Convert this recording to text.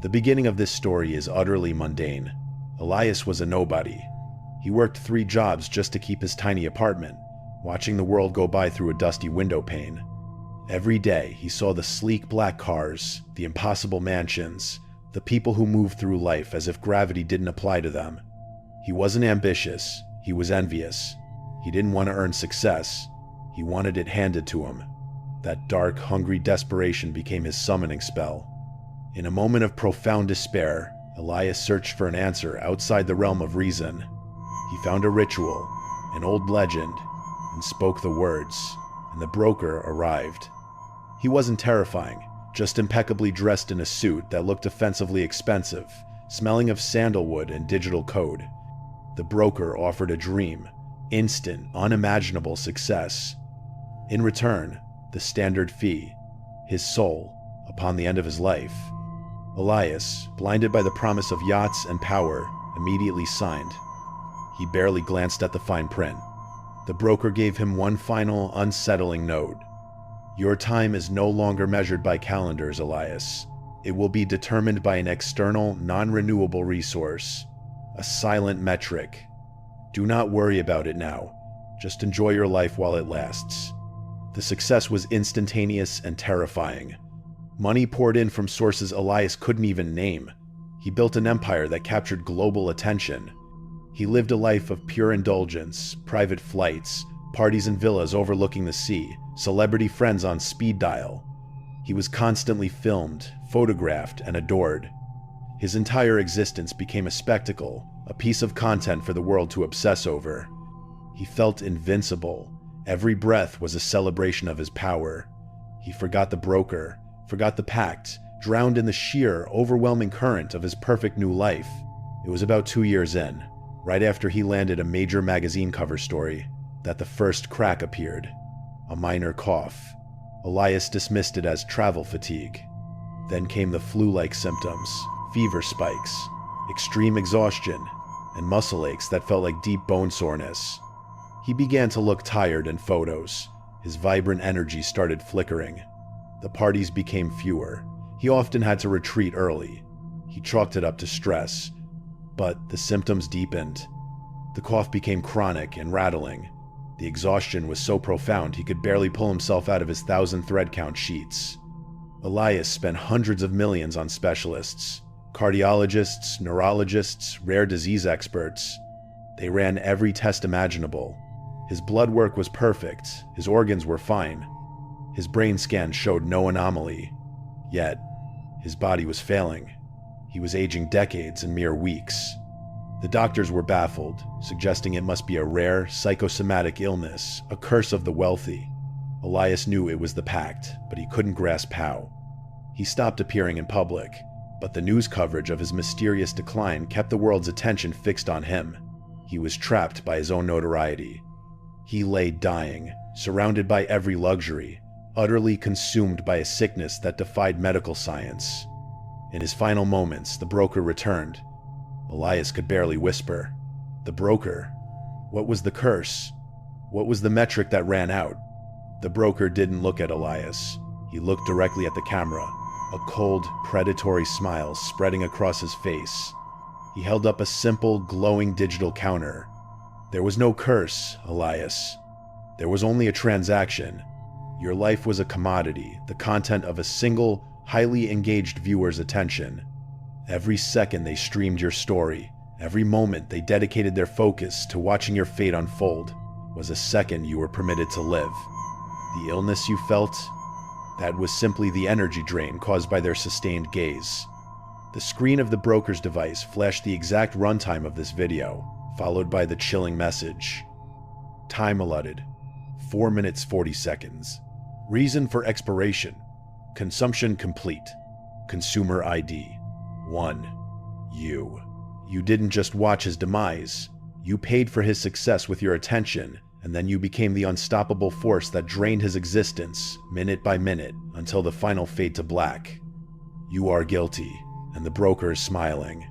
The beginning of this story is utterly mundane. Elias was a nobody. He worked 3 jobs just to keep his tiny apartment, watching the world go by through a dusty window pane. Every day, he saw the sleek black cars, the impossible mansions, the people who moved through life as if gravity didn't apply to them. He wasn't ambitious, he was envious. He didn't want to earn success, he wanted it handed to him. That dark, hungry desperation became his summoning spell. In a moment of profound despair, Elias searched for an answer outside the realm of reason. He found a ritual, an old legend, and spoke the words, and the broker arrived. He wasn't terrifying, just impeccably dressed in a suit that looked offensively expensive, smelling of sandalwood and digital code. The broker offered a dream, instant, unimaginable success. In return, the standard fee, his soul, upon the end of his life. Elias, blinded by the promise of yachts and power, immediately signed. He barely glanced at the fine print. The broker gave him one final, unsettling note. Your time is no longer measured by calendars, Elias. It will be determined by an external, non-renewable resource, a silent metric. Do not worry about it now. Just enjoy your life while it lasts. The success was instantaneous and terrifying. Money poured in from sources Elias couldn't even name. He built an empire that captured global attention. He lived a life of pure indulgence, private flights, parties in villas overlooking the sea, celebrity friends on speed dial. He was constantly filmed, photographed, and adored. His entire existence became a spectacle, a piece of content for the world to obsess over. He felt invincible. Every breath was a celebration of his power. He forgot the broker, forgot the pact, drowned in the sheer, overwhelming current of his perfect new life. It was about 2 years in, right after he landed a major magazine cover story, that the first crack appeared. A minor cough. Elias dismissed it as travel fatigue. Then came the flu-like symptoms, fever spikes, extreme exhaustion, and muscle aches that felt like deep bone soreness. He began to look tired in photos. His vibrant energy started flickering. The parties became fewer. He often had to retreat early. He chalked it up to stress. But the symptoms deepened. The cough became chronic and rattling. The exhaustion was so profound he could barely pull himself out of his 1,000 thread count sheets. Elias spent hundreds of millions on specialists, cardiologists, neurologists, rare disease experts. They ran every test imaginable. His blood work was perfect, his organs were fine. His brain scan showed no anomaly. Yet, his body was failing. He was aging decades in mere weeks. The doctors were baffled, suggesting it must be a rare, psychosomatic illness, a curse of the wealthy. Elias knew it was the Pact, but he couldn't grasp how. He stopped appearing in public, but the news coverage of his mysterious decline kept the world's attention fixed on him. He was trapped by his own notoriety. He lay dying, surrounded by every luxury, utterly consumed by a sickness that defied medical science. In his final moments, the broker returned. Elias could barely whisper. The broker? What was the curse? What was the metric that ran out? The broker didn't look at Elias. He looked directly at the camera, a cold, predatory smile spreading across his face. He held up a simple, glowing digital counter. There was no curse, Elias. There was only a transaction. Your life was a commodity, the content of a single, highly engaged viewer's attention. Every second they streamed your story, every moment they dedicated their focus to watching your fate unfold, was a second you were permitted to live. The illness you felt? That was simply the energy drain caused by their sustained gaze. The screen of the broker's device flashed the exact runtime of this video, followed by the chilling message. Time allotted, 4 minutes 40 seconds. Reason for expiration. Consumption complete. Consumer ID. 1. You. You didn't just watch his demise. You paid for his success with your attention, and then you became the unstoppable force that drained his existence, minute by minute, until the final fade to black. You are guilty, and the broker is smiling.